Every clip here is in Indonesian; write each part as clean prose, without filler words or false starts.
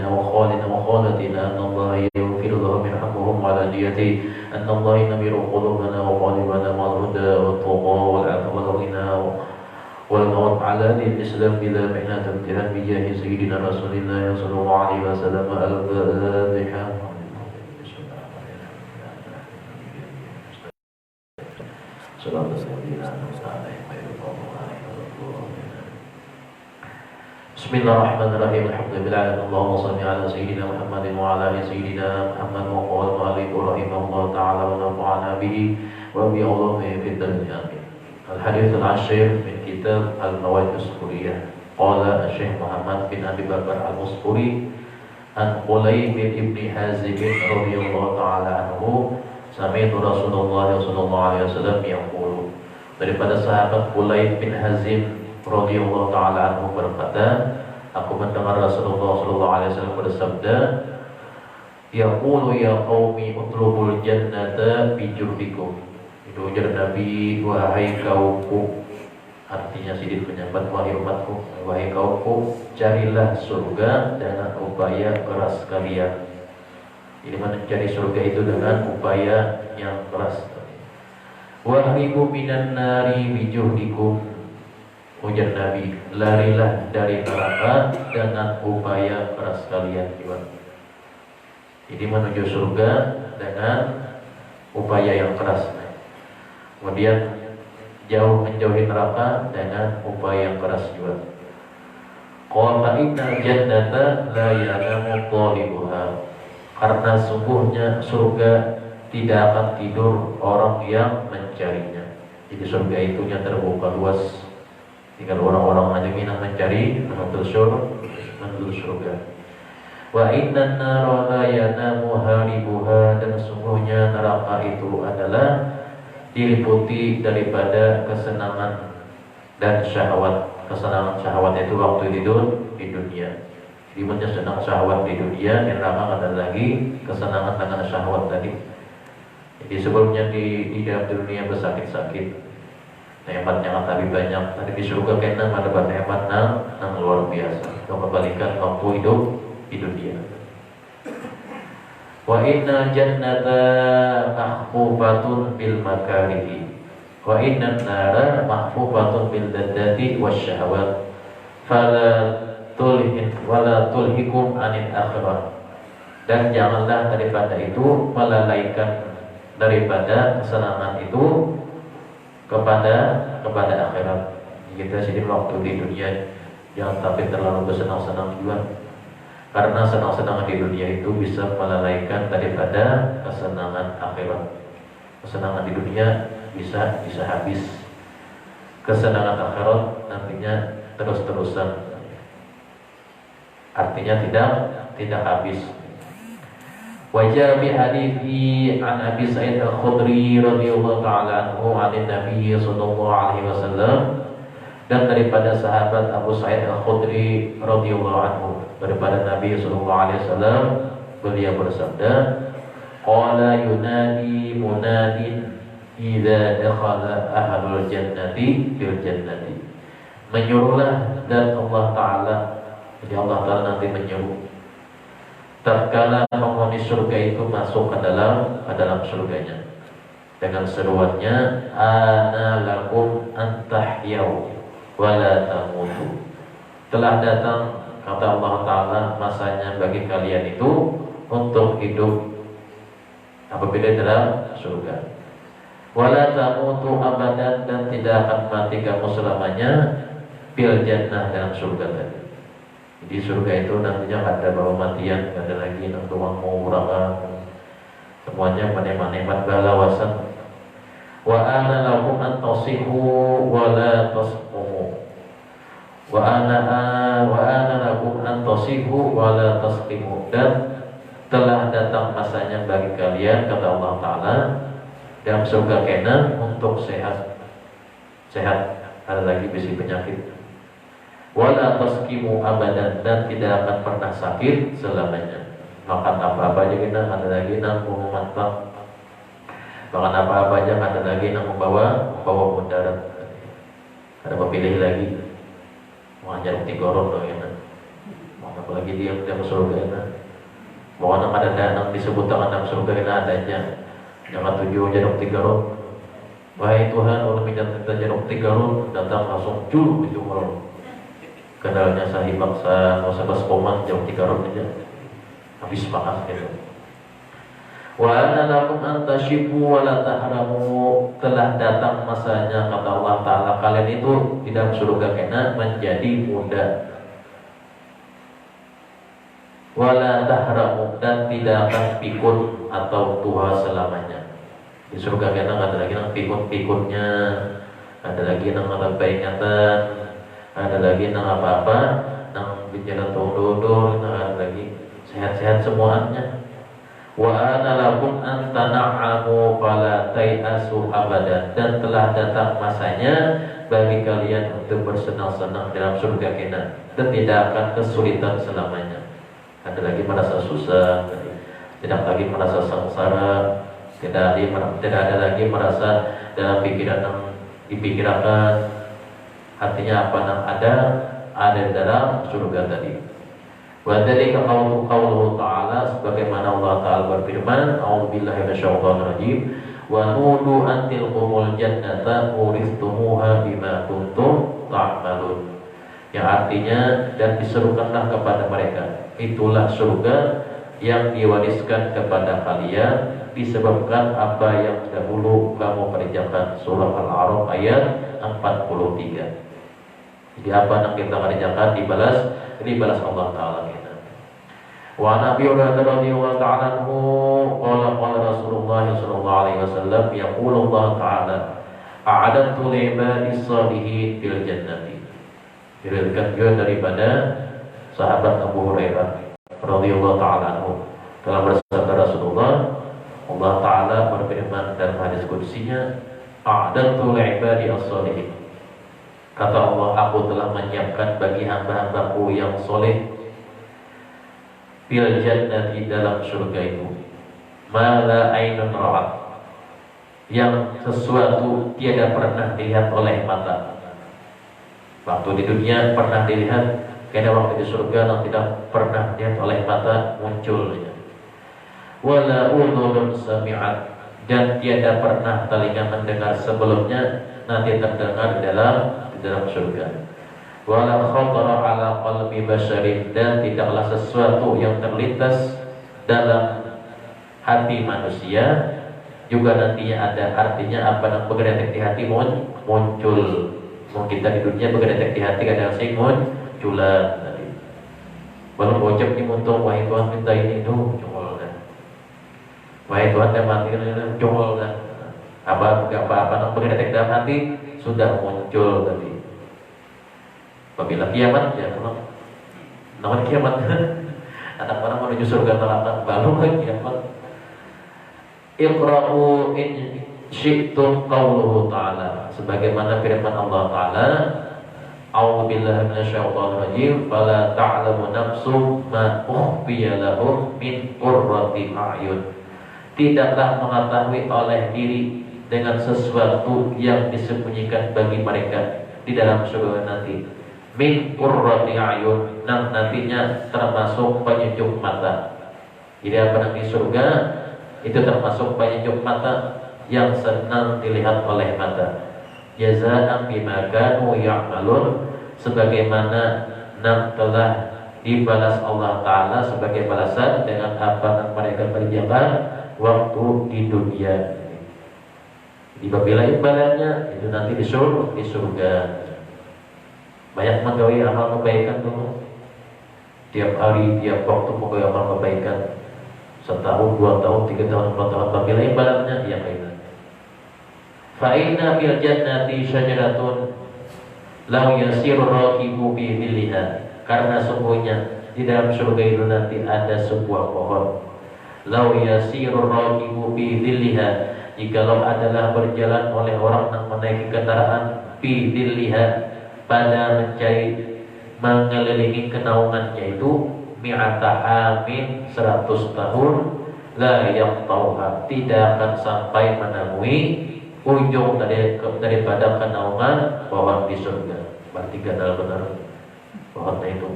ووالدنا وخالنا وخالتنا أن الله يغفر لهم يرحمهم على نيته أن الله ينبر قلوبنا وقالبنا مع الهدى والتقى والعفو والغنى والموت على دين الإسلام بلا محنة امتحان بجاه سيدنا رسول الله صلى الله عليه وسلم. الفاتحة. Bismillahirrahmanirrahim. Alhamdulillah. Allahumma shalli ala sayyidina Muhammadin wa ala ali sayyidina Muhammad wa qala ma'alaihi rahimahullah ta'ala wa nafa'ana bihi wa bi ulumi fid dunya. Al-hadits al-ashir min kitab Al-Mawaid As-Suriyah. Qala Syekh Muhammad bin Abi Bakar Al-Musfuri an Qulaym ibn Hazim radhiyallahu ta'ala anhu sami'tu Rasulullah sallallahu alaihi wasallam yaqulu. Daripada sahabat Qulaym bin Hazim radhiyallahu ta'ala anhu berkata, aku mendengar Rasulullah sallallahu alaihi wasallam bersabda, yaqulu ya qaumi utlubul jannata bi juhdikum. Itu ujar Nabi, wahai kaumku, artinya sidin penyambat, wahai umatku, wahai kaumku, carilah surga dengan upaya keras kalian. Jadi mencari surga itu dengan upaya yang keras. Wahribu minan nari bi juhdikum. Ujar Nabi, larilah dari neraka dengan upaya keras kalian juga. Jadi menuju surga dengan upaya yang keras. Kemudian menjauhi neraka dengan upaya yang keras juga. Qala innal jannata la yanamu thalibuha. Karena sungguhnya surga tidak akan tidur orang yang mencarinya. Jadi surga itunya terbuka luas. Tinggal orang-orang hanya minat mencari menuntut surga. Wa innan nara la yanamu haribuha. Dan sungguhnya neraka itu adalah diliputi daripada kesenangan dan syahwat. Kesenangan syahwat itu waktu tidur di dunia. Dimana senang syahwat di dunia, di neraka ada lagi kesenangan dengan syahwat tadi. Jadi sebelumnya di dalam dunia bersakit-sakit, hematnya lebih banyak. Tadi di surga kena ada hemat yang luar biasa. Kembalikan waktu hidup di dunia. Wa inna jannata mahfufatun bil makarihi wa inna nara mahfufatun bil ladati wasyahawat fala tulhikum anil akhirah. Dan janganlah daripada itu melalaikan daripada kesenangan itu kepada akhirat. Kita sedih waktu di dunia jangan sampai terlalu bersenang-senang juga, karena senang-senang di dunia itu bisa melalaikan daripada kesenangan akhirat. Kesenangan di dunia bisa habis, kesenangan akhirat nantinya terus-terusan, artinya tidak habis. Wajah bi hadithi an Abi Sa'id Al-Khudri radhiyallahu ta'ala anhu 'an Nabi sallallahu alaihi wasallam. Dan daripada sahabat Abu Sa'id Al-Khudri radhiyallahu anhu, daripada Nabi sallallahu alaihi wasallam, beliau bersabda, qala yunadi munadin idza dakhala ahlul jannati fil jannati. Menyuruhlah dan Allah Ta'ala, jadi Allah Ta'ala nanti menyuruh tatkala penghuni surga itu masuk ke dalam surganya dengan seruannya, ana lakum antahyau wala tamutu. Telah datang, kata Allah Ta'ala, masanya bagi kalian itu untuk hidup apabila dalam surga. Wala tamutu abadan, dan tidak akan mati kamu selamanya fil jannah, dalam surga tadi. Di surga itu nantinya nggak ada bawa matian, nggak ada lagi tuang murah, semuanya menemat balawasan. Wa ana lakum an tasihu wa la tasqumu. Wa ana lakum an tasihu wa la tasqimu. Dan telah datang masanya bagi kalian, kata Allah Ta'ala, dalam surga kena untuk sehat, ada lagi bisi penyakit. Wala tasqimu abadan, dan tidak akan pernah sakit selamanya. Makan apa-apa aja kita ada lagi nang mantap. Makan apa-apa aja ada lagi nang membawa mudarat. Ada pemilih lagi. Mau ajar tigorok dong ya. Mau apalagi dia yang surga enak. Mohon ada danang disebut anak surga enak adanya. Jangan tujuh januk 3 rot. Wahai Tuhan, orang minta januk 3 rot, datang langsung jul di umroh. Kendalanya sahih bangsa, masa baskoman jam 3 rot aja. Habis makan gitu. Wa ana lakum an tashibu wa la tahramu, telah datang masanya kata Allah Ta'ala kalian itu di dalam surga kena menjadi muda. Wa la tahramu, dan tidak akan pikun atau tua selamanya. Di surga kena ada lagi yang pikun-pikunnya, ada lagi yang ada peringatan, ada lagi yang apa-apa, yang bicara tunggu-tunggu, ada lagi sehat-sehat semuanya. Wa ana lakum an tana'amu fala tai'asu abadan, dan telah datang masanya bagi kalian untuk bersenang-senang dalam surga kena dan tidak akan kesulitan selamanya. Ada lagi merasa susah, tidak lagi merasa sengsara, tidak ada lagi merasa dalam pikiran yang dipikirkan. Artinya apa yang ada dalam surga tadi. Wa dzalika qauluhu ta'ala, sebagaimana Allah Ta'ala berfirman, a'udzubillahi minasyaitonir rajim, wa nudu an tilkumul jannata uristumuha bima kuntum ta'malun. Yang artinya, dan diserukanlah kepada mereka, itulah surga yang diwariskan kepada kalian disebabkan apa yang dahulu kamu kerjakan. Surah Al-A'raf ayat 43. Jadi apa yang kita kerjakan dibalas Allah Ta'ala kita. Wa Nabi radhiyallahu ta'ala anhu qala Rasulullah sallallahu alaihi wasallam yaqulu Allah Ta'ala a'adattu li ibadis salihin fil jannati. Diriwayatkan juga daripada sahabat Abu Hurairah radhiyallahu ta'ala anhu, telah bersabda Rasulullah, Allah Ta'ala berfirman dalam hadis qudsinya, a'adattu li ibadis salihin. Kata Allah, aku telah menyiapkan bagi hamba-hambaku yang soleh fil jannati, dalam surga itu, ma la ainun ra'at, yang sesuatu tiada pernah dilihat oleh mata. Waktu di dunia pernah dilihat, karena waktu di surga yang tidak pernah dilihat oleh mata munculnya. Wala udhunun sami'at, dan tiada pernah telinga mendengar sebelumnya, nanti terdengar dalam surga. Wala khatara ala qalbi basyarin, dan tidaklah sesuatu yang terlintas dalam hati manusia juga nantinya ada. Artinya apa yang bergerak di hati muncul. Mungkin kita di dunia bergerak di hati kadang sing munculan tadi. Baru bocap di muntung, wahai Tuhan minta ini itu jongol kan. Wahai Tuhan yang mati kan jongol kan. Apa yang bergerak dalam hati sudah muncul tadi. Apabila kiamat ya kalau namanya kiamat anak orang menuju surga neraka baru kiamat. Iqra'u in syi'tum qauluhu ta'ala, sebagaimana firman Allah Ta'ala, a'udzubillahi minasyaitonir rajim, fala ta'lamu nafsum ma ukhfiya lahum min qurrati a'yun. Tidaklah mengetahui oleh diri dengan sesuatu yang disembunyikan bagi mereka di dalam surga nanti. Min qurrati a'yun, nantinya termasuk penyejuk mata. Jadi apa nanti surga itu termasuk penyejuk mata yang senang dilihat oleh mata. Jazaa'an bima kanu ya'malun, sebagaimana telah dibalas Allah Ta'ala sebagai balasan dengan apa yang mereka kerjakan waktu di dunia. Apabila ibaratnya itu nanti di surga. Banyak menggawi amal kebaikan dulu. Tiap hari, tiap waktu menggawi amal kebaikan. Setahun, 2 tahun, 3 tahun, 4 tahun. Apabila ibaratnya dia kaitan. Fa inna fil jannati syajaratun law yasiru raqibu bi dhilliha. Karena sungguhnya di dalam surga itu nanti ada sebuah pohon. Law yasiru raqibu bi dhilliha, jikalau adalah berjalan oleh orang yang menaiki kendaraan bi dhilliha, pada mencari mengelilingi kenaungannya itu, mi'ata amin 100 tahun, la yaqtauha, tidak akan sampai menemui ujung daripada kenaungan pohon di surga. Berarti benar-benar pohonnya itu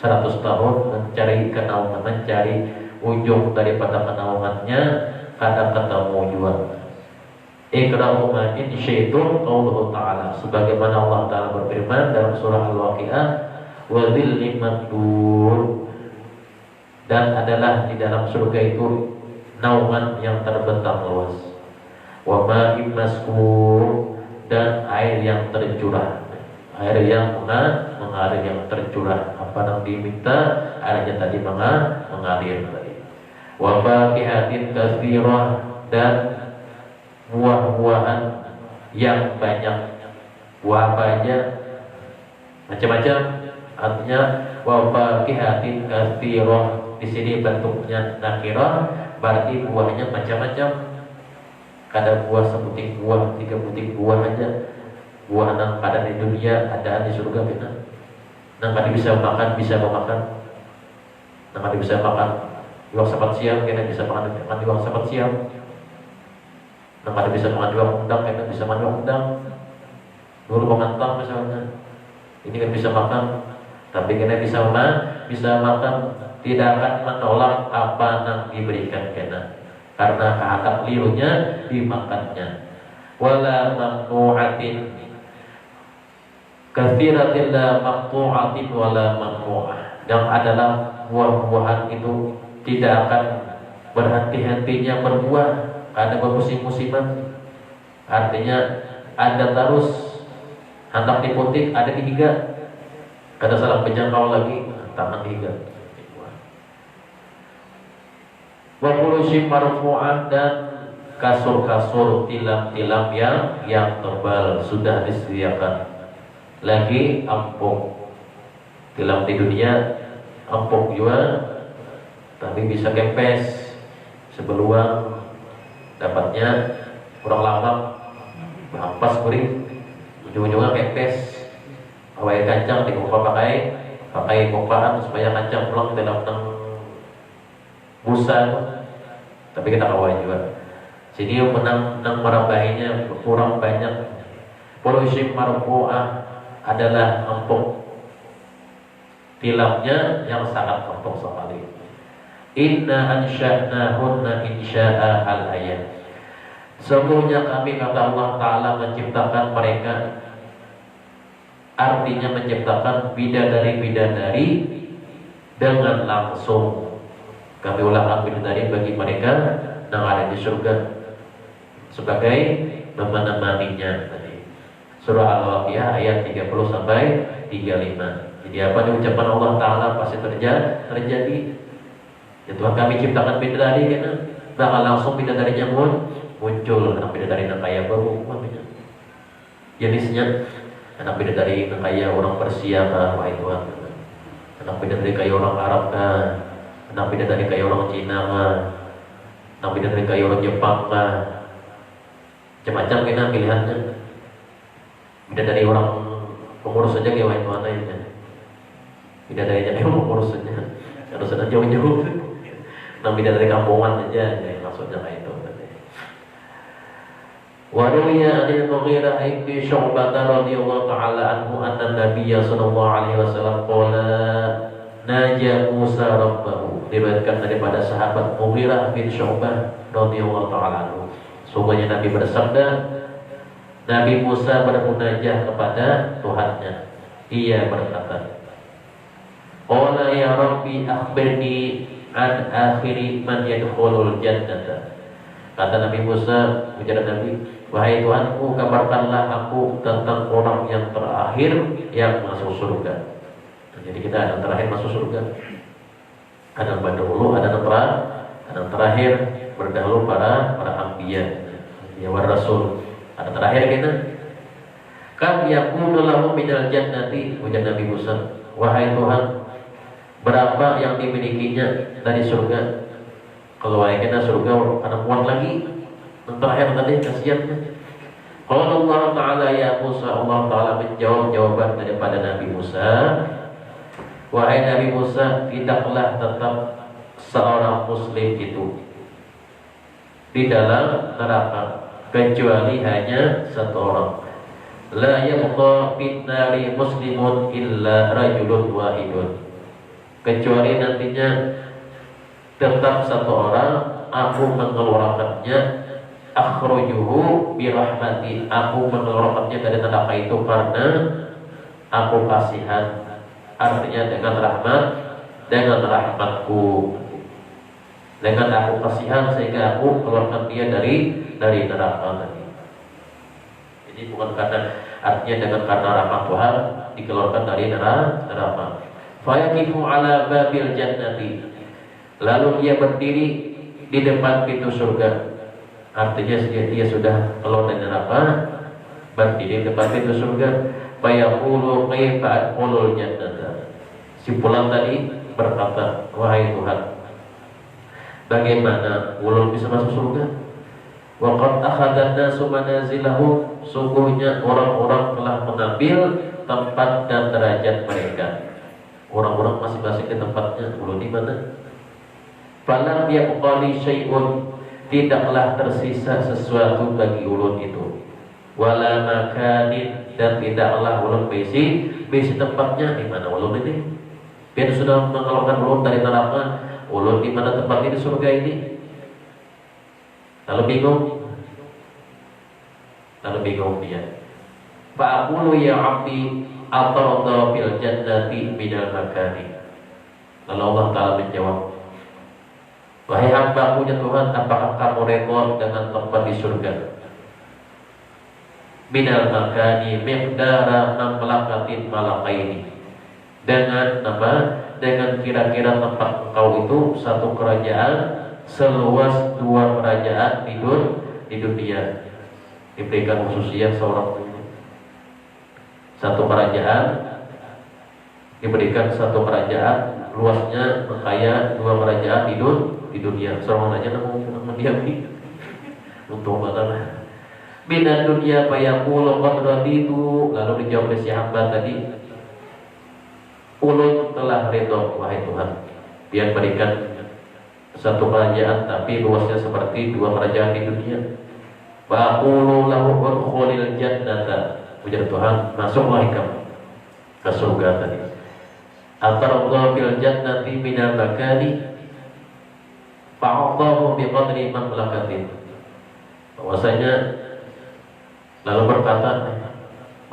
100 tahun mencari kenaungan, mencari ujung daripada kenaungannya, kadang ketemu juga. Iqra'u ma in syi'tum qauluhu ta'ala, sebagaimana Allah Ta'ala berfirman dalam surah Al-Waqi'ah, wa dhillim mamdud, dan adalah di dalam surga itu naungan yang terbentang luas, wa ma'in maskur, dan air yang tercurah, air yang mengalir, yang tercurah. Apa yang diminta, airnya tadi mengalir tadi. Wa faqihatin katsirah, dan buah-buahan yang banyak. Buah apa aja? Macam-macam. Artinya wa faqihatin katsirah, di sini bentuknya nakirah, berarti buahnya macam-macam. Kadang buah sebutir buah, 3 butir buah aja. Buah yang ada di dunia, ada di surga kita. Nang kada bisa makan, bisa memakan. Nang kada bisa makan di waktu sapat siang, kita bisa makan di waktu sapat siang. Nang kada bisa makan di waktu undang, kita bisa makan di waktu undang. Dulu pengantang misalnya, ini kan bisa makan, tapi kita bisa makan, tidak akan menolak apa yang diberikan kita, karena kehakat liunya dimakannya. Wala mamnu'atin katsiratin la maqtu'atin wala mamnu'ah, yang adalah buah-buahan itu tidak akan berhenti-hentinya berbuah, ada bermusim-musiman. Artinya ada terus, hendak diputik ada di higa, kada salah penjangkau lagi taman higa. Wa kurusi marfu'ah, dan kasur-kasur tilam-tilam yang tebal sudah disediakan. Lagi empuk, tilam di dunia empuk juga, tapi bisa kempes sebeluang, dapatnya kurang lama hampas beri, ujung-ujungnya kempes. Awalnya kancang dikumpul pakai kompaan supaya kancang pulang ke dalam busa, tapi kita kawai juga. Sini menang merambahinya kurang banyak. Polusi marfu'ah adalah empuk, tilamnya yang sangat empuk sekali. Inna ansha'nahunna insya'a al-ayat, sesungguhnya kami, kata Allah Ta'ala, menciptakan mereka, artinya menciptakan bidadari-bidadari dengan langsung. Kami ulangkan bidadari bagi mereka yang ada di surga sebagai menemaninya tadi. Surah Al-Waqiah ayat 30 sampai 35. Jadi apa yang ucapan Allah Ta'ala pasti terjadi. Ya Tuhan, kami ciptakan bidadari kan, bakal langsung bidadarinya muncul. Anak bidadari yang kaya baru umpamanya, jenisnya anak bidadari yang kaya orang Persia kah, wahai Tuhan. Anak bidadari kaya orang Arab kah, anak bidadari kaya orang Cina kah, anak bidadari kaya orang Jepang kah, macam-macam kita pilihannya. Bidadari orang pengurus saja ya wahai Tuhan ya. Bidadarinya kayak pengurus saja, harus ada jauh-jauh. Anak bidadari kampungan aja, ya, maksudnya kayak itu. Waruya anil Mughirah ibn Syu'bah radhiyallahu ta'ala anhu anna Nabiyya sallallahu alaihi wasallam qala naja Musa rabbahu, diriwayatkan daripada sahabat Mughirah bin Syu'bah radhiyallahu ta'ala anhu, sungguhnya Nabi bersabda, Nabi Musa bermunajah kepada Tuhannya. Ia berkata, qala ya Rabbi akhbirni an akhiri man yadkhulul jannata. Kata Nabi Musa, ujar Nabi, wahai Tuhanku, kabarkanlah aku tentang orang yang terakhir yang masuk surga. Jadi kita ada yang terakhir masuk surga, ada yang berdahulu, ada yang terakhir, berdahulu para anbiya, ya war rasul, ada terakhir kita. Kam yakunu lahu minal jannati, ujar Nabi Musa, wahai Tuhan, berapa yang dimilikinya dari surga? Kalau kita surga ada muat lagi, yang terakhir tadi kasihannya. Kalau Allah Ta'ala ya Musa, Allah Ta'ala menjawab jawaban daripada Nabi Musa, wahai Nabi Musa, tidaklah tetap seorang muslim itu di dalam neraka kecuali hanya satu orang. La yabqa fin nari muslimun illa rajulun wahidun. kecuali nantinya tetap satu orang aku mengeluarkannya, akhrajuhu birahmati, aku mengeluarkannya dari neraka itu karena aku kasihan, artinya dengan rahmatku, dengan aku kasihan sehingga aku keluarkan dia dari neraka tadi. Jadi bukan artinya karena rahmat Tuhan dikeluarkan dari neraka. Fayaqifu ala babil jannati, lalu dia berdiri di depan pintu surga. Artinya dia sudah keluar dari neraka, berdiri di depan pintu surga. Fayaqulu kaifa adkhulul jannata. Si pulang tadi berkata, wahai Tuhan, bagaimana ulun bisa masuk surga? Wa qad akhadha an-nasu manazilahum, sungguhnya orang-orang telah mengambil tempat dan derajat mereka. Orang-orang masing-masing di tempatnya, ulun di mana? Falam yaqali syai'un, tidaklah tersisa sesuatu bagi ulun itu. Wala makanin, dan tidaklah ulun bisi tempatnya di mana ulun ini. Dia sudah mengeluarkan ulun dari neraka, ulun di mana tempatnya di surga ini? Lalu bingung dia. Fa'aqulu ya 'abdi atarda fil jannati minal makani. Lalu Allah Ta'ala menjawab, wahai hambaku ya Tuhan, apakah kamu redha dengan tempat di surga? Minal makani miqdara mamlakatin malakaini, dengan apa? Dengan kira-kira tempat engkau itu satu kerajaan seluas 2 kerajaan di dunia. Diberikan khususnya seorang satu kerajaan, diberikan satu kerajaan luasnya kayak 2 kerajaan di dunia. Seorang aja namun diambil untuk mana? Bina dunia fayaqulu qad raditu, lalu dijawab oleh si hamba tadi, ulun telah redha wahai Tuhan, dia berikan satu kerajaan tapi luasnya seperti 2 kerajaan di dunia. Faqulu lahu udkhulil jannata, ujar Tuhan, masuklah kamu ke surga tadi. Atarallahu fil jannati minal makani fa'atahu biqadri mamlakatin. Bahwasanya lalu berkata,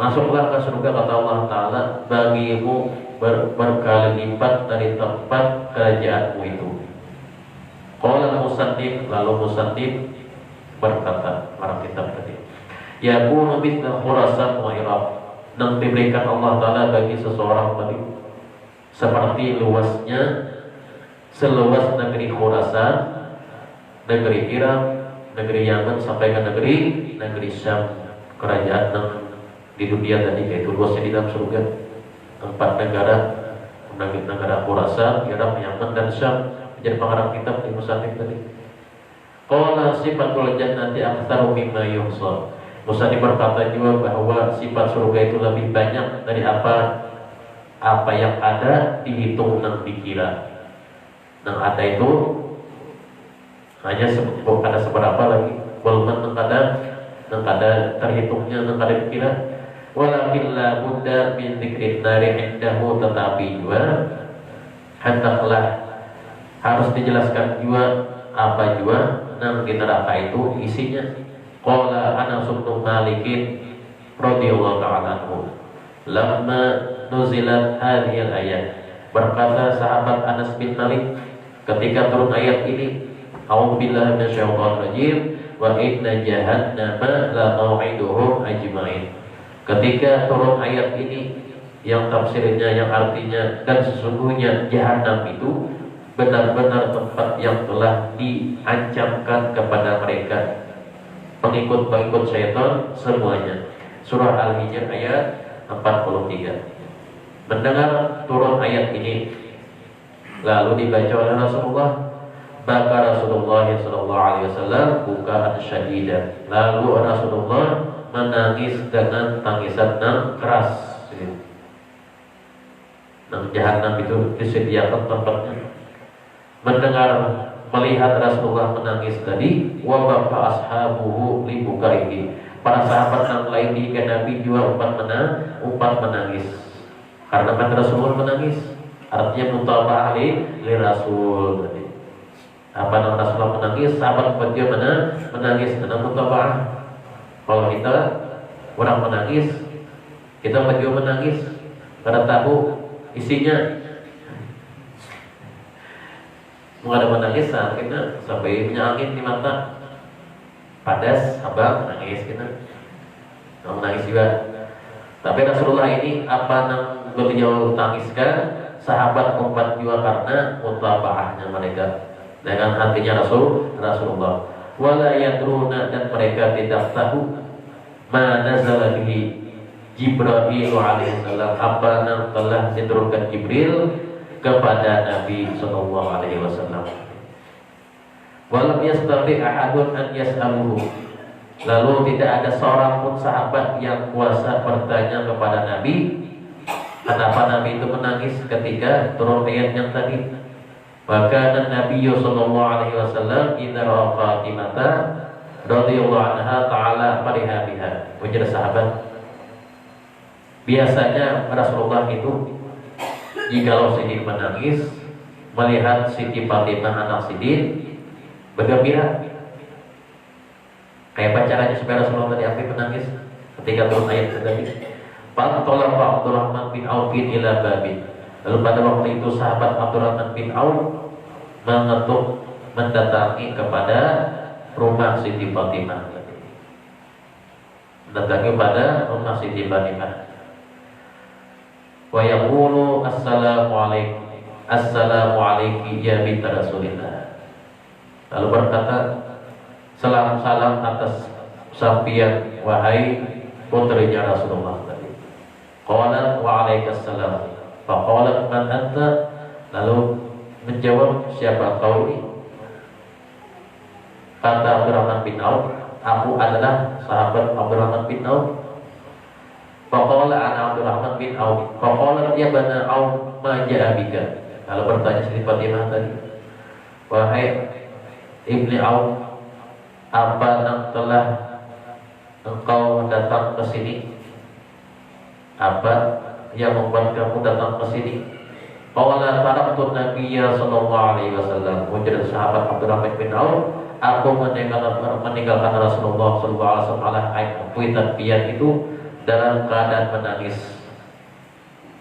masuklah ke surga, kata Allah Ta'ala, bagimu berkali lipat dari tempat kerajaanmu itu. Qala musannif, lalu musannif berkata, para kitab tadi, yakunu mithla Khurasan wa Iraq, dan diberikan Allah Ta'ala bagi seseorang tadi seperti luasnya seluas negeri Khurasan, negeri Irak, negeri Yaman sampai ke negeri Syam, kerajaan di dunia tadi, yaitu luasnya di dalam surga 4 negara Khurasan, Irak, Yaman dan Syam. Menjadi pengarang kitab di musannif tadi. Qala sifatul jannati aktsaru mimma yuhsar. Musannif berkata juga bahwa sifat surga itu lebih banyak dari apa yang ada dihitung dan dikira. Yang ada itu hanya ada seberapa lagi, belum ada terhitungnya, ada dikira. Walakin la budda min dzikrin nari indahu, tetapi juga hendaklah harus dijelaskan juga apa juga yang di neraka itu isinya. Qala Anas bin Malik radhiyallahu ta'ala anhu, lamma nuzilat hadhihi al-ayat, berkata sahabat Anas bin Malik ketika turun ayat ini, a'udzubillahi minasyaitonir rajim, wa inna jahannama la mau'iduhum ajma'in. Ketika turun ayat ini yang tafsirnya, yang artinya, dan sesungguhnya jahanam itu benar-benar tempat yang telah diancamkan kepada mereka, pengikut-pengikut syaitan semuanya. Surah Al-Hijr ayat 43. Mendengar turun ayat ini, lalu dibaca oleh Rasulullah, maka Rasulullah SAW bukaan syadidah, lalu Rasulullah menangis dengan tangisan yang keras. Jahanam itu disediakan tempatnya. Melihat Rasulullah menangis tadi, wa baqa ashabuhu li bukaihi, para sahabat yang lain di Nabi juga umpat menangis karena kan Rasulullah menangis. Artinya mutaba'ah li Rasul tadi. Apa nama Rasulullah menangis, sahabat beliau menangis karena mutaba'ah. Kalau kita orang menangis, kita beliau menangis karena tahu isinya. Menghadap menangis akhirnya sampai punya angin di mata, padas, abang menangis kita, menangis juga. Tapi Rasulullah ini apa yang beliau tangiskan, sahabat umat juga karena mutaba'ahnya mereka dengan hatinya Rasulullah. Wala yadruna, dan mereka tidak tahu ma nazala bihi Jibril alaihissalam, apa yang telah diturunkan Jibril kepada Nabi sallallahu alaihi wasallam. Walam yastati ahadun an yas'aluhu, lalu tidak ada seorang pun sahabat yang kuasa bertanya kepada Nabi kenapa Nabi itu menangis ketika turun ayat yang tadi. Maka Nabi sallallahu alaihi wasallam idza ra'a Fatimah radhiyallahu anha ta'ala fariha biha. Ujar sahabat, biasanya Rasulullah itu jikalau Sidin menangis melihat Siti Fatimah anak Sidin bergembira. Kayak pacarannya supaya Rasulullah tadi Afif menangis ketika turun ayat tadi. Faqala Abdurrahman bin Auf ila babin. Lalu pada waktu itu sahabat Abdurrahman bin Auf mengetuk, mendatangi kepada rumah Siti Fatimah. Mendatangi pada rumah Siti Fatimah. Wa yaqulu assalamu alayki ya binti Rasulillah. Lalu berkata, salam atas sampian wahai putrinya Rasulullah tadi. Qalat wa alaikassalam. Faqalat man anta. Lalu menjawab, siapa kau ini? Kata Abdurrahman bin Auf, aku adalah sahabat Abdurrahman bin Auf. Faqala ana Abdurrahman bin Auf. Faqala ya bana Auf ma ja'a bika. Kalau bertanya Siti Fatimah tadi, wahai Ibni Auf, apa yang telah engkau datang ke sini? Apa yang membuat kamu datang ke sini? Qala taraktu Nabiyya sallallahu alaihi wasallam. Ujar sahabat Abdurrahman bin Auf, aku meninggalkan Rasulullah sallallahu alaihi wasallam ala ayat pian itu dalam keadaan menangis,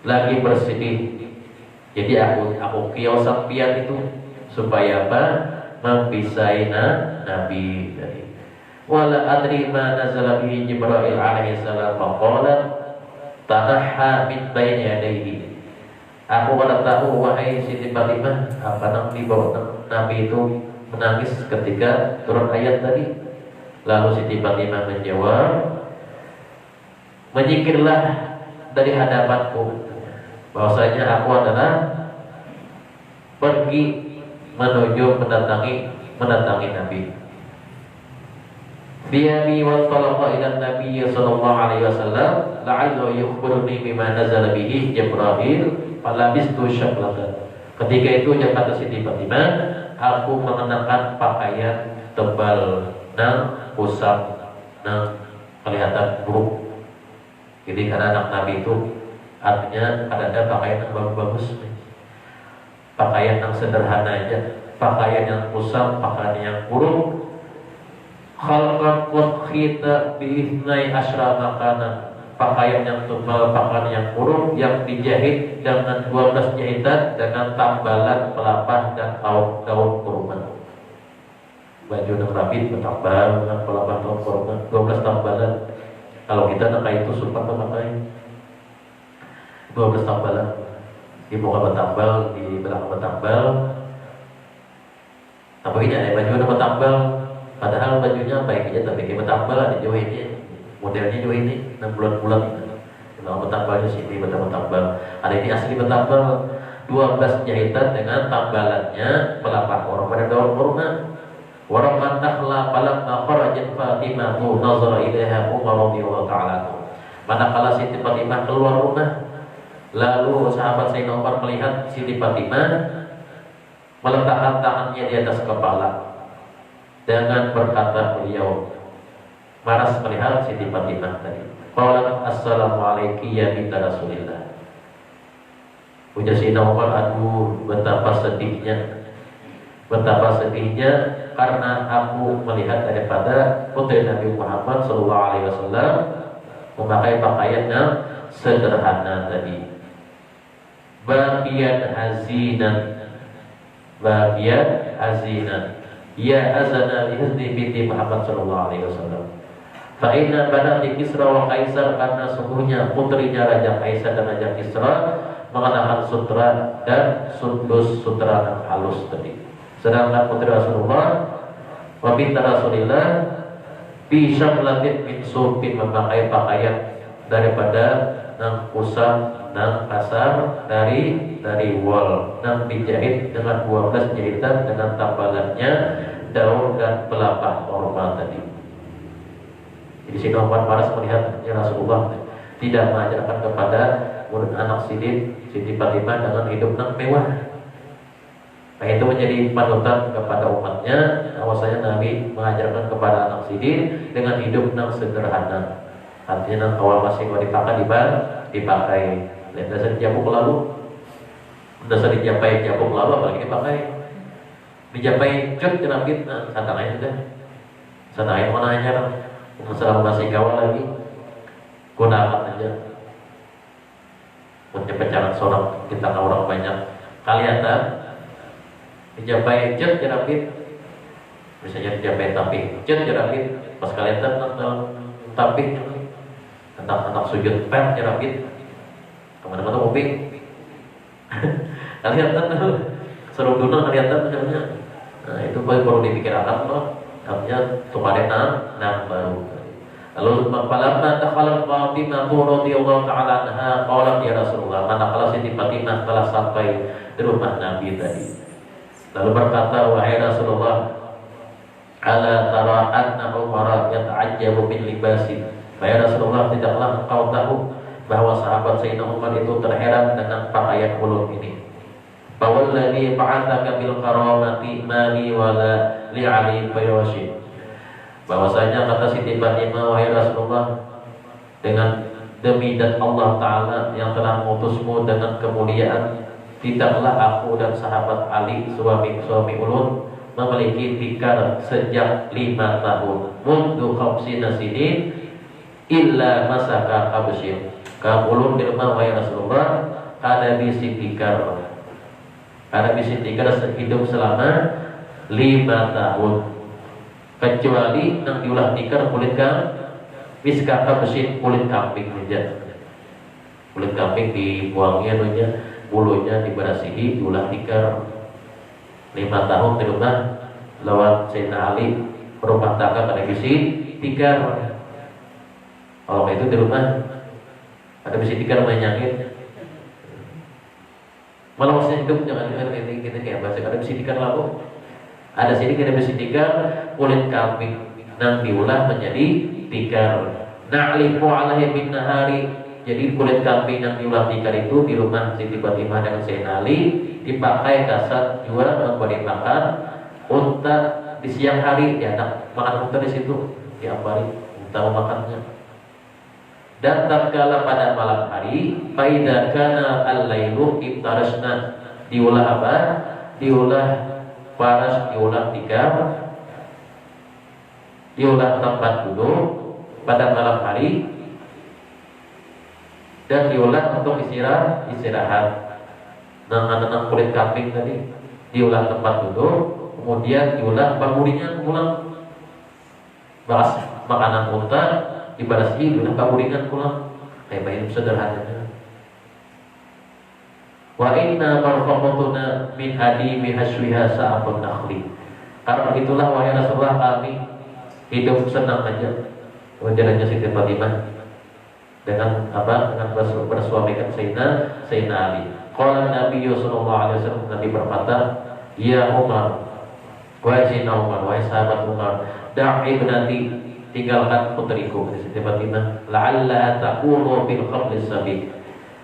lagi bersedih. Jadi aku kiosang pian itu supaya apa? Mempisai Nabi tadi. Wala adri ma nazala bihi Jibril alaihi salam faqala tanahha min baini yadayhi. Aku tidak tahu wahai Siti Fatimah apa yang dibawa Nabi itu menangis ketika turun ayat tadi. Lalu Siti Fatimah menjawab, menyingkirlah dari hadapanku, bahwasanya aku adalah pergi menuju mendatangi Nabi. Biyami wa talaqa ila Nabi sallallahu alaihi wasallam la'allahu yukhbiruni bima nazala bihi Jibril falabistu syaklatan. Ketika itu kata Siti Fatimah, aku mengenakan pakaian tebal nang kusam nang kelihatan buruk. Jadi karena anak Nabi itu artinya ada pakaian yang bagus-bagus, pakaian yang sederhana aja, pakaian yang kusam, pakaian yang buruk. Khalqan qad khita bi 12 makanan, pakaian yang tebal, pakaian yang buruk yang dijahit dengan 12 jahitan dengan tambalan pelapah dan daun kurma. Baju yang rapi bertambal dengan pelapah daun kurma, 12 tambalan. Kalau kita nak itu sumpah memakai 12 tambalan, di muka bertambal, di belakang bertambal. Tapi ini ada baju yang bertambal, padahal bajunya baik aja tapi kayak bertambal ada jauh ini, modelnya jauh ini 6 bulan-bulan. Kalau bertambalnya sini bertambal, ada ini asli bertambal 12 jahitan dengan tambalannya pelapah orang pada daun kurma. Waraman nakhla falamma kharajat Fatimah nazara ilaiha Umar radhiyallahu ta'ala. Manakala Siti Fatimah keluar rumah, lalu sahabat Sayyidina Umar melihat Siti Fatimah meletakkan tangannya di atas kepala dengan berkata beliau maras melihat Siti Fatimah tadi. Qalat assalamu alayki ya binti Rasulillah. Ujar Sayyidina Umar, aduh betapa sedihnya karena aku melihat daripada putri Nabi Muhammad SAW memakai pakaian yang sederhana tadi. Bagian hazinan ya azana lihazni binti Muhammad SAW. Fa'inna banati Kisra wa Kaisar, karena sungguhnya putrinya Raja Kaisar dan Raja Kisra mengenakan sutra dan sundus sutra yang halus tadi. Sedangkan putri Rasulullah wa binti Rasulillah bi syamlatin min sufin, memakai pakaian daripada nang kusam nang kasar dari wol, nang dijahit dengan 12 jahitan dengan tambalannya daun dan pelepah korma tadi. Jadi Sayyidina Umar Faras melihat Rasulullah tidak mengajarkan kepada murid anak Siti Fatimah dengan hidup yang mewah. Nah, itu menjadi panutan kepada umatnya. Awasanya Nabi mengajarkan kepada anak Siti dengan hidup yang sederhana. Artinya awal masih mau dipakai. Lihat dasar dijapuk lalu, dasar dijapai japuk lalu apalagi dipakai. Dijapai cut jenabit, satanain sudah. Satanain mana aja, masalah masih kawal lagi. Gunakan aja. Untuk pecahan seorang kita orang banyak kelihatan dijapai cut jerapit, misalnya dijapai tapi cut jerapit, pas kelihatan tapi anak sujud pen jerapit kemana-mana kuping kelihatan seru dunia kelihatan misalnya. Nah, itu perlu dipikirkan loh, artinya tumarena nang baru. Lalu falamma dakhala Fatimah radhiyallahu ta'ala anha qalat ya Rasulullah, manakala Siti Fatimah telah sampai di rumah Nabi tadi, lalu berkata, wahai Rasulullah, ala tara anna Umar yata'ajjabu min libasi. Wahai Rasulullah, tidaklah engkau tahu bahwa sahabat Sayyidina Umar itu terheran dengan pakaian ulun ini. Fawalladhi ba'athaka bil karamati mali wala li'ali bayashi. Bahwasanya kata Siti Fatimah, wahai Rasulullah, dengan demi dan Allah Ta'ala yang telah mengutusmu dengan kemuliaan, tidaklah aku dan sahabat Ali suami ulun memiliki tikar sejak 5 tahun. Mundu khamsina sinin illa masaka kabsyir. Kamu ulun di rumah wahai Rasulullah ada bisi tikar, hidup selama 5 tahun, kecuali yang diulah tikar kulit miskaka besi, kulit kambing saja. Kulit kambing dibuangnya aja, bulunya diberasihi, diulah tikar. 5 tahun di rumah lawan Sayyidina Ali berumah tangga pada besi tikar. Kalau itu di rumah ada besi tikar menyangit. Malah masih hidup jangan ini kita kayak bahasa ada besi tikar lalu. Ada sini kita besi tikar kulit kambing nang diulah menjadi tikar. Na'lifu alaihi bin nahari. Jadi kulit kambing yang diulah tikar itu di rumah Siti Fatimah dengan Sayyidina Ali dipakai kasat jual memberi makan unta di siang hari, ya makan unta di situ tiap hari unta makannya. Dan tatkala pada malam hari, faida kana al-lailu ibtarasna, diulah apa? Diulah paras, diulah tikar, diulah tempat duduk pada malam hari, dan diulah untuk istirahat. Nang kulit kambing tadi diulah tempat duduk, kemudian diulah banguningan pulang. Bahas makanan unta dibarasi, diulah banguningan pulang. Kayak hidup sederhananya. Wa inna marfaqatuna min adimi haswiha sa'afun nakhli. Karena itulah wahai Rasulullah kami hidup senang aja. Wajarnya Siti Fatimah dengan apa? Dengan bersuamikan Sayyidina Ali. Qala Nabi sallallahu alaihi wasallam, Nabi berkata, ya Umar, wahai Sayyidina Umar, wahai sahabat Umar, da'i ibnati, tinggalkan putriku Siti Fatimah, la'alla takunu bil qablis sabiq.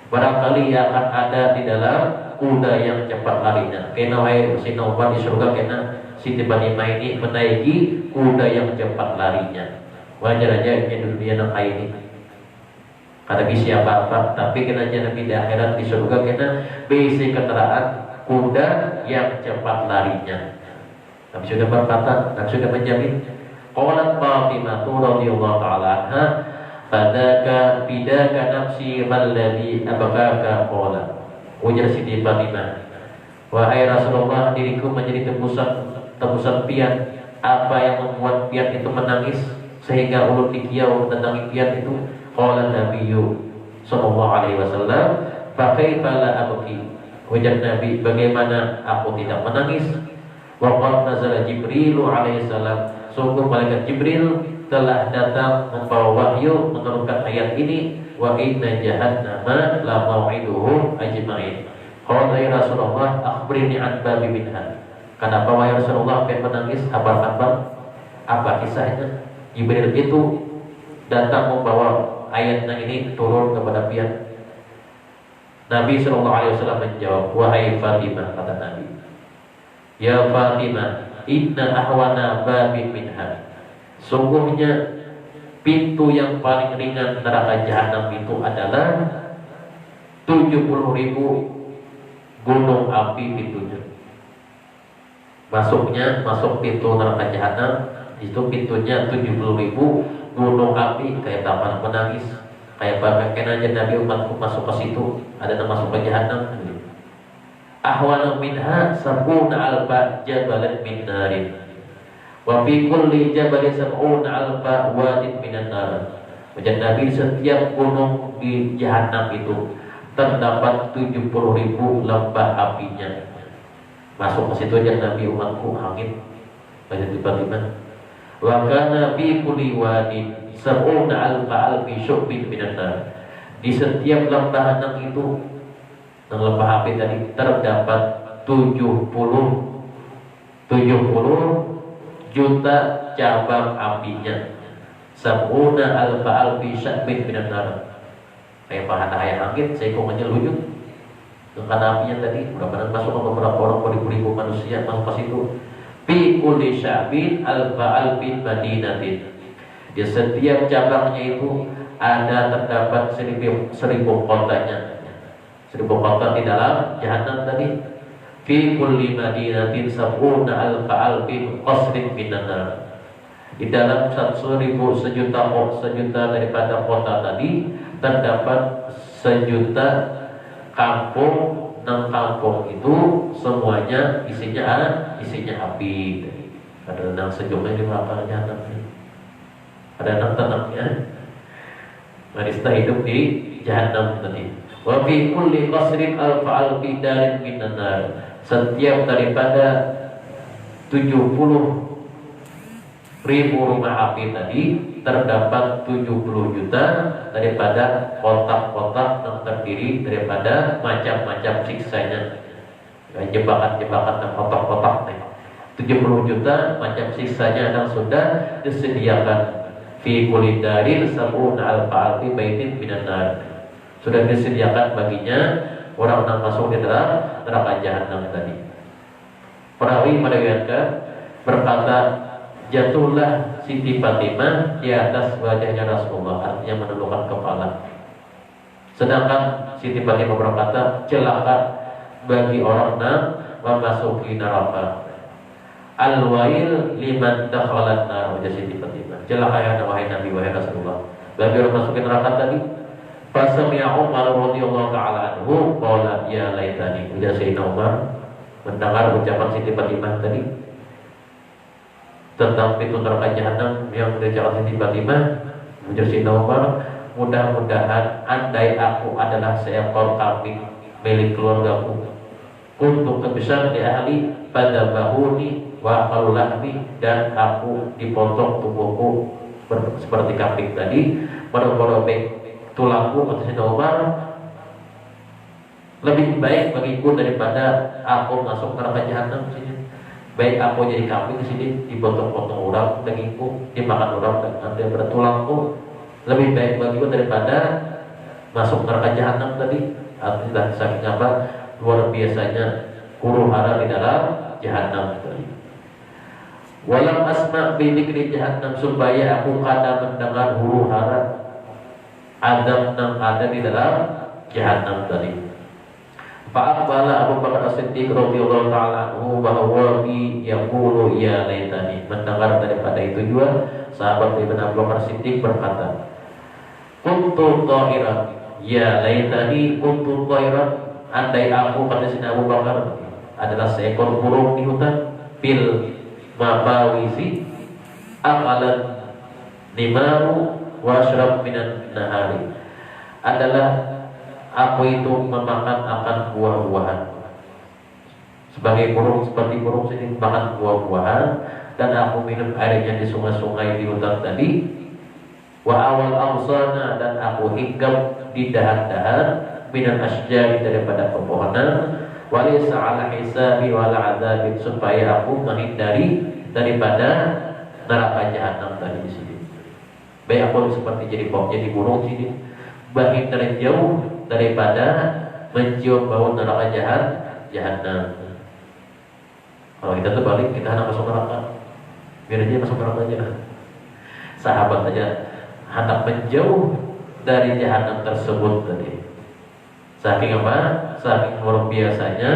Barangkali akan ada di dalam kuda yang cepat larinya. Kena wahai Sayyidina Umar di surga, kena Siti Fatimah ini menaiki kuda yang cepat larinya. Wajar aja di dunia yang ini. Ada bisi apa-apa, tapi kena Nabi di akhirat di surga kena bisi kendaraan kuda yang cepat larinya. Nabi sudah berkata, Nabi sudah menjamin. Qalat Fatimah radhiyallahu ta'ala anha, "Fadaka bidaka nafsi alladhi abghaka qala." Ujar Siti Fatimah, "Wahai Rasulullah, diriku menjadi tebusan pian. Apa yang membuat pian itu menangis sehingga ulut dikiau mendatangi pian itu?" Qala Nabiyyu sallallahu alaihi wasallam, "Fa kaifa la abki?" Ujar Nabi, "Bagaimana aku tidak menangis?" Wa qad nazala Jibril alaihi salam, sungguh malaikat Jibril telah datang membawa wahyu menurunkan ayat ini, wa inna jahannama la mau'iduhum ajma'in. Qala ya Rasulullah, akhbirni an babi minha. Kenapa wahai Rasulullah pengen menangis? Kabar-kabar apa kisahnya? Jibril itu datang membawa ayatnya ini turun kepada pian. Nabi sallallahu alaihi wasallam menjawab, "Wahai Fatimah," kata Nabi, "Ya Fatimah, inna ahwana babin minha." Sungguhnya pintu yang paling ringan neraka jahanam itu adalah 70.000 gunung api pintunya. Masuk pintu neraka jahanam itu pintunya 70.000 gunung api, kayak taman menangis, kayak bagaimana aja Nabi umatku masuk ke situ, ada yang masuk ke jahanam. Ahwana minha sabuna alfa jabalan min narin, wa fi kulli jabalin sab'una alfa wadin minan nar. Ujar Nabi, setiap gunung di jahanam itu terdapat 70.000 lembah apinya. Masuk ke situ aja Nabi umatku hangin. Baca tiba-tiba. Wa kana fi kulli wadin sab'una alfi syu'bin minan nar. Di setiap lembah itu, lembah api tadi, terdapat 70 juta cabang apinya. Sab'una alfi syu'bin minan nar. Kayak bahan ayam angin, seikongannya luyut dengan apinya tadi. Mudah-mudahan masuk ke beberapa orang, beribu-ribu manusia masuk ke situ. Fi kulli sya'bin alfin madinatin. Di setiap cabangnya itu terdapat 1000 kotanya. 1000 kota di dalam jahanam tadi. Fi kulli madinatin sab'una alfin qasrin minan nar. Di dalam 1.000 sejuta daripada kota tadi terdapat 1.000.000 kampung. 6 kampung itu semuanya isinya api. Ada nang sejumlah di belakang jahanam. Ada nang tenangnya. Marista hidup di jahanam tadi. Wa fi kulli qasrin alfi darin minan nar. Setiap daripada 70.000 rumah api tadi terdapat 70 juta daripada kotak-kotak yang terdiri daripada macam-macam siksanya, jebakan-jebakan dan kotak-kotak. 70 juta macam siksanya yang sudah disediakan. Fi kulli darin sab'una alfi baitin minan nar. Sudah disediakan baginya orang-orang masuk di dalam neraka jahanam tadi. Perawi meriwayatkan berkata, jatuhlah Siti Fatimah di atas wajahnya Rasulullah, artinya menundukkan kepala. Sedangkan Siti Fatimah berkata, celaka bagi orang yang memasuki neraka. Al-wail liman dakhalan nar. Wajah Siti Fatimah, celaka ya wahai Nabi, wahai Rasulullah, bagi orang masuki neraka tadi. Fasami'a Umar radhiyallahu ta'ala anhu qala ya laitani. Ujar Sayyidina Umar mendengar ucapan Siti Fatimah tadi tentang pintu neraka jahanam yang diucapkan Siti Fatimah. Ujar Sayyidina Umar, mudah-mudahan andai aku adalah seekor kambing milik keluargaku, untuk kebesar di ahli pada bahuni wa qalulahmi, dan aku dipotong tubuhku seperti kambing tadi, merobek tulangku. Kata Sayyidina Umar, lebih baik bagiku daripada aku masuk neraka jahanam sini. Baik aku jadi kambing di sini, dipotong-potong orang dagingku, dimakan orang dan daripada tulangku, lebih baik bagiku daripada masuk neraka jahanam tadi. Artinya saking apa luar biasanya huru hara di dalam jahanam tadi. Walam asma' bi dzikri jahannam, supaya aku kada mendengar huru hara azab yang ada di dalam jahanam tadi. Fa'aqbala Abu Bakar As-Siddiq radhiyallahu ta'ala anhu bahwa yaqulu ya laitani. Mendengar daripada itu juga sahabat Ibn Abu Bakar As-Siddiq berkata, kuntu ta'iran ya laitani kuntu ta'iran. Andai aku, kata Sayyidina Abu Bakar, adalah seekor burung di hutan, bil mabawisi akalan nimaru washrab minan nahari. Adalah aku itu memakan akan buah-buahan. Sebagai burung, seperti burung sini makan buah-buahan, dan aku minum airnya di sungai-sungai di hutan tadi. Wa awal awsana, dan aku hinggap di dahan-dahan minan asjari daripada pepohonan. Walaysa ala hisabi wala adzabin, supaya aku menghindari daripada neraka jahanam tadi di sini. Baik aku seperti jadi burung sini, menghindari jauh daripada mencium bau neraka jahanam. Kalau kita terbalik, kita hendak masuk neraka, biar aja masuk neraka aja. Sahabat aja hendak menjauh dari jahanam tersebut tadi. Saking apa? Saking luar biasanya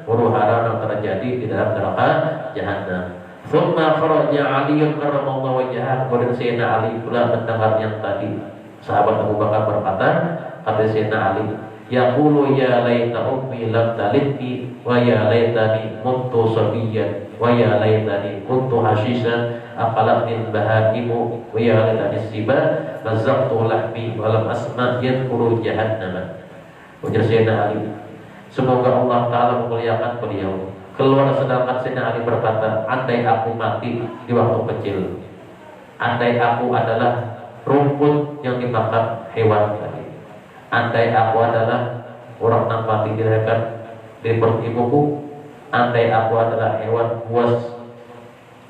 huru-hara yang terjadi di dalam neraka jahanam. Thumma kharaja Ali karramallahu wajhahu. Kemudian Sayyidina Ali pula mendengar yang tadi. Sahabat Abu Bakar berkata, kata Sayyidina Ali, yaqulu ya laita ummi lam talidni wa ya laitani kuntu sabiyyan wa ya laitani kuntu hashisan aqalatni al-bahaimu wa ya laitani siba razaqtu lahmi wa lam asma yadkhulu jahannam. Ujar Sayyidina Ali, semoga Allah Ta'ala memuliakan beliau. Keluar sedangkan Sayyidina Ali berkata, andai aku mati di waktu kecil, andai aku adalah rumput yang dimakan hewan tadi, andai aku adalah orang yang mati dilahirkan di perut ibuku, andai aku adalah hewan buas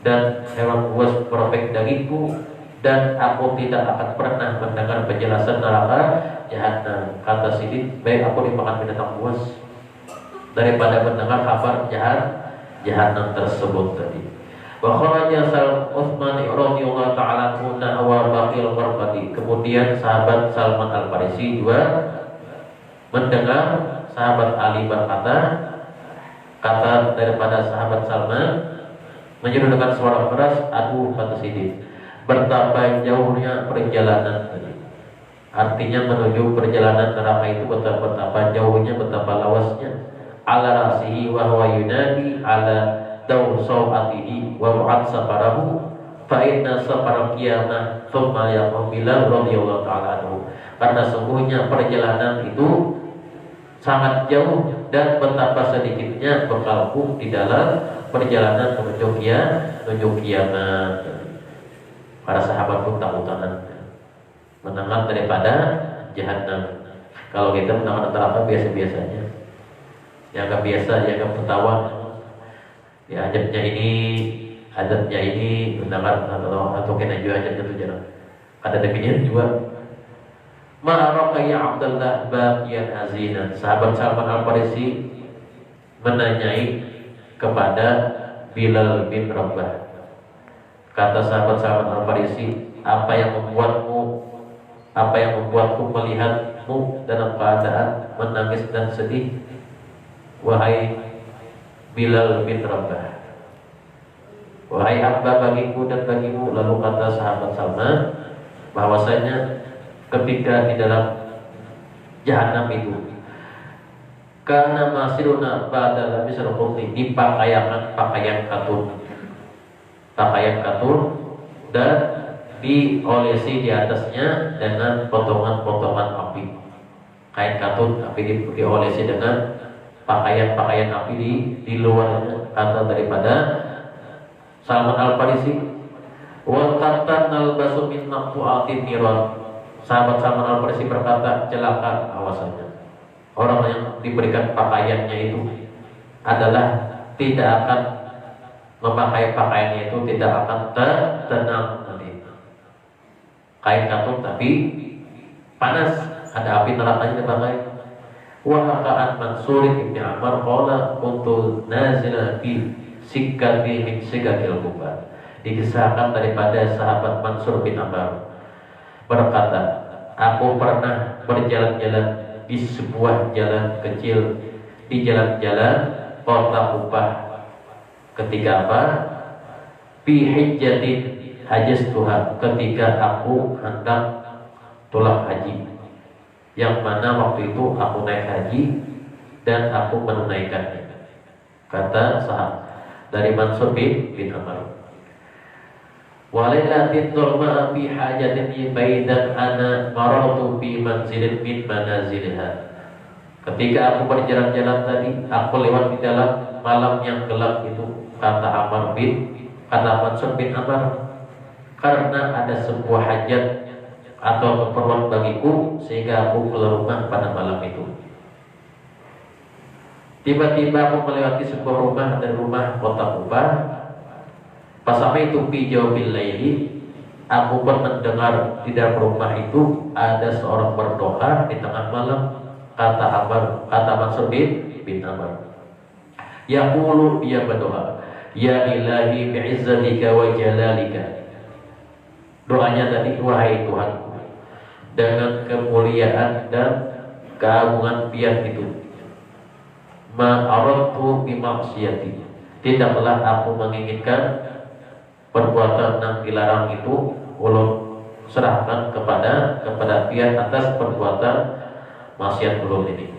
dan hewan buas merobek dagingku, dan aku tidak akan pernah mendengar penjelasan neraka jahanam. Kata Siddiq, baik aku dimakan binatang buas daripada mendengar kabar jahanam tersebut tadi. Wa kharaja Utsman radhiyallahu ta'ala anhu wa baqil qarqati. Kemudian sahabat Salman Al-Farisi juga mendengar sahabat Ali berkata, kata daripada sahabat Salman menyeru dengan suara keras, aduh, kata Siddiq, betapa jauhnya perjalanan tadi. Artinya menuju perjalanan neraka itu betapa jauhnya, betapa lawasnya. Ala rasihi wa huwa yunadi ala daw sawatihi wa mu'ad safarahu fa inna safar qiyamah thumma yaqum bilal radhiyallahu ta'ala anhu. Karena sungguhnya perjalanan itu sangat jauh dan betapa sedikitnya bekalku di dalam perjalanan menuju kiamat. Para sahabat pun takutan mendengar daripada jahanam. Kalau kita mendengar neraka biasa-biasanya, yang gak biasa, yang gak ketawa, ya adatnya ini mendengar atau kena juga adatnya itu jarang. Ada demikian juga. Ma'araka ya Abdullah baqiyan hazinan. Sahabat Salman Al-Farisi menanyai kepada Bilal bin Rabah. Kata sahabat Salman Al-Farisi, apa yang membuatku melihatmu dalam keadaan menangis dan sedih, wahai Bilal bin Rabah? Wahai hamba bagiku dan bagimu. Lalu kata sahabat Salman bahwasanya ketika di dalam jahanam itu, karena masiruna ba'da labisal khuldi, di pakaian katun dan diolesi di atasnya dengan potongan-potongan api. Kain katun tapi diolesi dengan pakaian api di luarnya. Kata daripada Salman Al-Farisi, wa qatan nalbasu min maqtu'atin niran. Sahabat Salman Al-Farisi berkata, celaka awasannya orang yang diberikan pakaiannya itu adalah tidak akan memakai pakaiannya itu, tidak akan tenang nanti. Kain katun tapi panas, ada api nerakanya dipakai. Wa haqa'an Mansur ibn Ammar qala kuntu nazila fi sikati min sikakil kubah. Dikisahkan daripada sahabat Mansur bin Ammar berkata, Aku pernah berjalan-jalan di sebuah jalan kecil, di jalan-jalan kota Kupah. Ketika apa? Fi hijjatin hajastuha, ketika aku hendak tolak haji, yang mana waktu itu aku naik haji dan aku menunaikannya. Kata sahabat dari Mansur bin Amr, walailatin dhulma fi hajatin baidan ana marartu fi manzilin min manazilha. Ketika aku berjalan-jalan tadi, aku lewat di dalam malam yang gelap itu, kata Mansur bin Amr, karena ada sebuah hajat atau keperluan bagiku sehingga aku keluar rumah pada malam itu. Tiba-tiba aku melewati sebuah rumah dari rumah kota Kupah. Pas sampai itu fi jawbil laili, aku pun mendengar di dalam rumah itu ada seorang berdoa di tengah malam. Kata Mansur bin Amr, yaqulu, dia berdoa, ya ilahi bi'izzatika wa jalalika. Doanya tadi, wahai Tuhanku, dengan kemuliaan dan keagungan Biar itu, ma'aradtu bimaksiyati, tidaklah aku menginginkan perbuatan yang dilarang itu, ulun serahkan kepada Biar atas perbuatan maksiat ulun ini.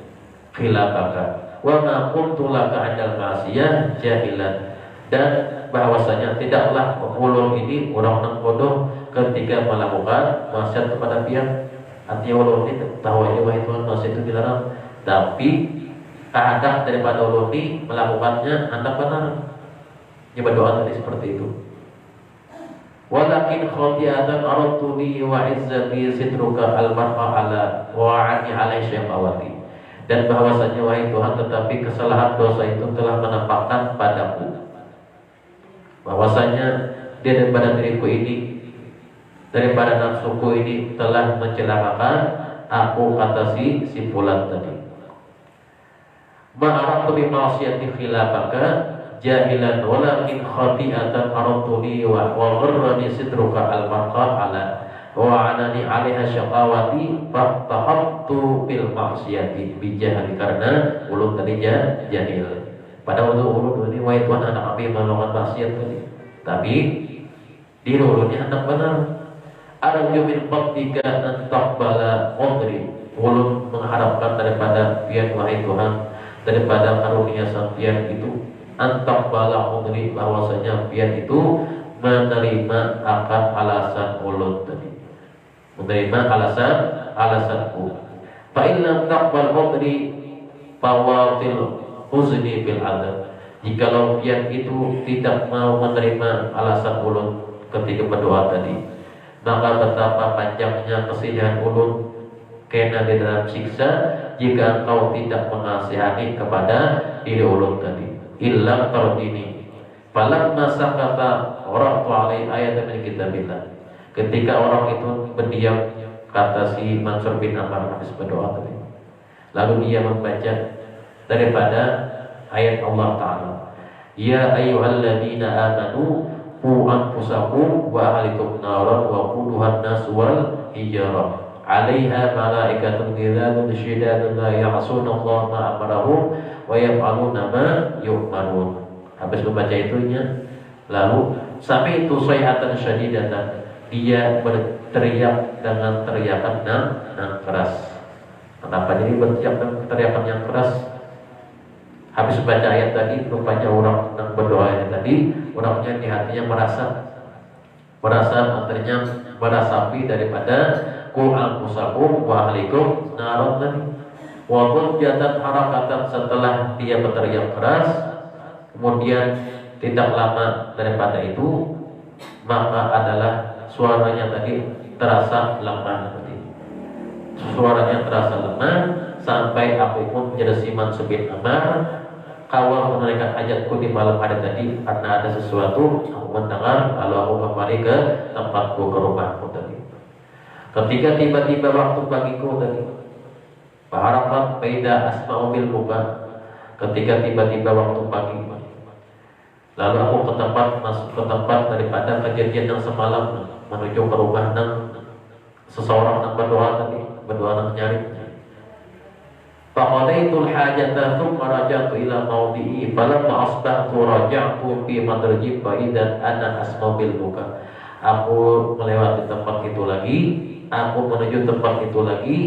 Khilafaka wa ma kuntu laka 'indal ma'siyah jahilan, dan bahwasanya tidaklah ulun ini orang yang bodoh ketika melakukan maksiat kepada Biar. Artinya ulun ini tahu aja bahwa itu maksiat itu dilarang, tapi kehendak daripada ulun ini melakukannya hendak benar. Dia berdoa tadi seperti itu. Walakin khati'atan aradtu li wa izzati sitruka al-mar'a ala wa 'ani 'alai syaqawati. Dan bahwasanya wahai Tuhan, tetapi kesalahan dosa itu telah menampakkan padaku bahwasanya dia daripada diriku ini, daripada nafsuku ini telah mencelakakan aku, kata si Fulan tadi. Ma'aratu bi ma'siyati khilafaka jahilan walakin khati'atan aradtuni wa gharrani sidruka al-marqa ala wa 'anani 'alaiha syaqawati fatahattu bil ma'siyati bijahli, karena ulun tadi jahil. Pada waktu ulun ini, wahai Tuhan, anak kami melakukan maksiat tadi, tapi diri ulunnya anak benar. Arju min fadlika an taqbala udri, ulun mengharapkan daripada Biar, wahai Tuhan, daripada karunia sang Biar itu, antak bala udri, bahwasanya Biar itu menerima akan alasan ulun tadi, menerima alasanku. Fa in lam taqbal udri fawatil uzni bil adab, jikalau Biar itu tidak mau menerima alasan ulun ketika berdoa tadi, maka betapa panjangnya kesedihan ulun kena di dalam siksa jika engkau tidak mengasihani kepada diri ulun tadi. Illam tardini falamma sakata qara'tu alaihi ayatan min kitabillah. Ketika orang itu berdiam, kata si Mansur bin Amr habis berdoa tadi, lalu dia membaca daripada ayat Allah Ta'ala, ya ayyuhalladzina amanu qu anfusakum wa ahlikum naran wa quduhan nas wal hijarah 'alaiha malaikatun ghilazun syidadun la ya'suna Allah ma amarahum wa yaf'aluna ma yu'marun. Habis membaca itunya, lalu sampai itu sayhatan syadidatan, dia berteriak dengan teriakan yang keras. Kenapa jadi berteriak dengan teriakan yang keras? Habis baca ayat tadi, rupanya orang yang berdoa ini tadi, orangnya di hatinya merasa artinya merasapi daripada qul anfusakum wa ahlikum naron tadi. Walaupun jatan harakatan, setelah dia berteriak keras, kemudian tidak lama daripada itu, maka adalah suaranya tadi terasa lemah tadi. Suaranya terasa lemah sampai aku pun menjadi siman sebit amar kawal menunaikan hajatku di malam hari tadi, karena ada sesuatu aku mendengar kalau aku kembali ke tempatku, ke rumahku tadi. Ketika tiba-tiba waktu pagiku tadi, Faharakat baida asma'u bil buka, ketika tiba-tiba waktu pagi, lalu aku masuk ke tempat daripada kejadian yang semalam, menuju ke rumah seseorang yang berdoa tadi. berdoa nyari. Faqadaitul hajata thumma raja'tu ila mawdi'i falamma asbahtu raja'tu fi madraji fa'idan ana asma'u bil buka. Aku melewati tempat itu lagi, aku menuju tempat itu lagi,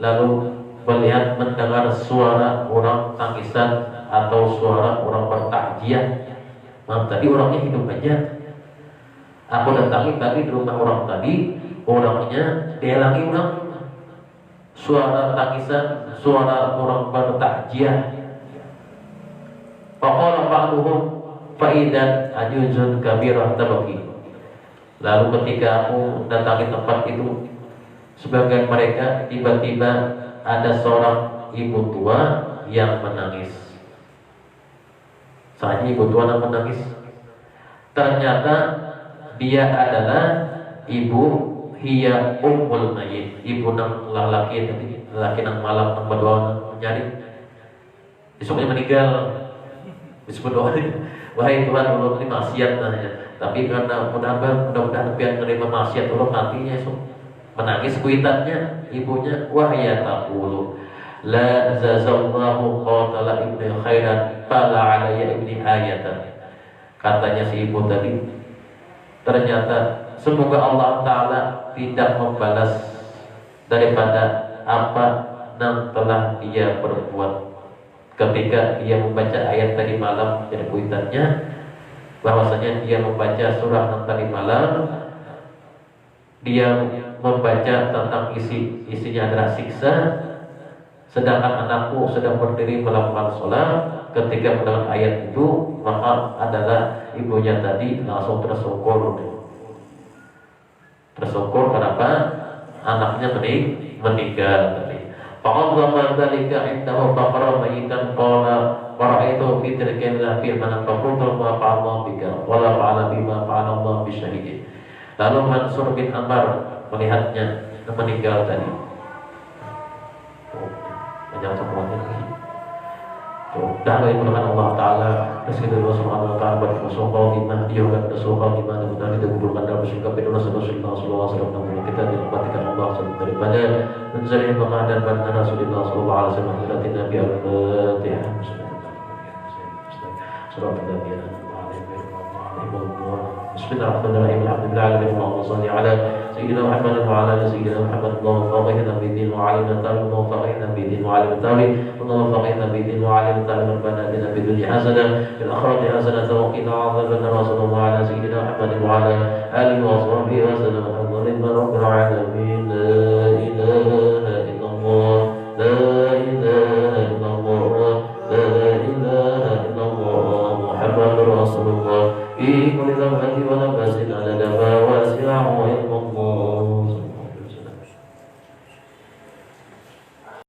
lalu melihat mendengar suara orang tangisan atau suara orang bertakjiah. Tadi orangnya hidup aja. Aku datangi tadi di rumah orang tadi, orangnya dia lagi orang. Suara tangisan, suara orang bertakjiah. Faqala ba'duhum fa'idan ajuzun kabirah tabaki. Lalu ketika aku datangi tempat itu, sebagian mereka tiba-tiba ada seorang ibu tua yang menangis. Saatnya ibu tua yang menangis. Ternyata dia adalah ibu hiya ummul mayyit, ibu nang laki nang malam nang berdoa nyari besoknya meninggal, bisa berdoa wahai Tuhan Allah ini maksiat nanya. Tapi karena mudah-mudahan biar menerima maksiat Allah matinya esok menangis kuitannya ibunya wahya taqulu la zazallahu qatala ibni khairan fala alayya ibni ayatan. Katanya si ibu tadi, ternyata semoga Allah Ta'ala tidak membalas daripada apa yang telah dia perbuat. Ketika dia membaca ayat tadi malam dari kuitannya, bahwasanya dia membaca surah yang tadi malam, dia membaca tentang isinya adalah siksa, sedangkan anakku sedang berdiri melakukan sholat. Ketika mendengar ayat itu, maka adalah ibunya tadi langsung tersungkur. Kenapa? Anaknya meninggal tadi. Fa'adzama dzalika 'indahu faqara mayitan qala qara'aitu fi tilka fil manam faqultu ma fa'ala bika wa la fa'ala bima fa'ala Allah bisyahidin. Lalu Mansur bin Ammar melihatnya meninggal tadi. Banyak semuanya lagi. Dahlah ibadah Allah Ta'ala Rasulullah Subhanahu Wa Ta'ala bersumpah gimana dia akan bersumpah gimana benar kita kumpulkan dalam surga bidullah Rasulullah Sallallahu Alaihi Wasallam kita dirahmatikan Allah daripada menjadi pengadaan pada Rasulullah Sallallahu Alaihi Wasallam berarti Nabi Al-Fatihah Surah Al-Fatihah Bismillahirrahmanirrahim Alhamdulillahirabbil alamin salli ala sayyidina Muhammad wa ala ali sayyidina Muhammad Allahumma faqihna bid-din wa 'alimna ta'ala Allahumma faqihna bid-din wa 'alimna ta'ala Allahumma faqihna bid-din wa 'alimna ta'ala rabbana atina fid dunya hasanah fil akhirati hasanah wa qina 'adzabannar wa sallallahu ala sayyidina Muhammad wa ala alihi wa sahbihi wa sallam alhamdulillahi rabbil alamin la ilaha illallah la ilaha illallah la ilaha illallah Muhammadur Rasulullah fi kulli zamani wa nafasin adada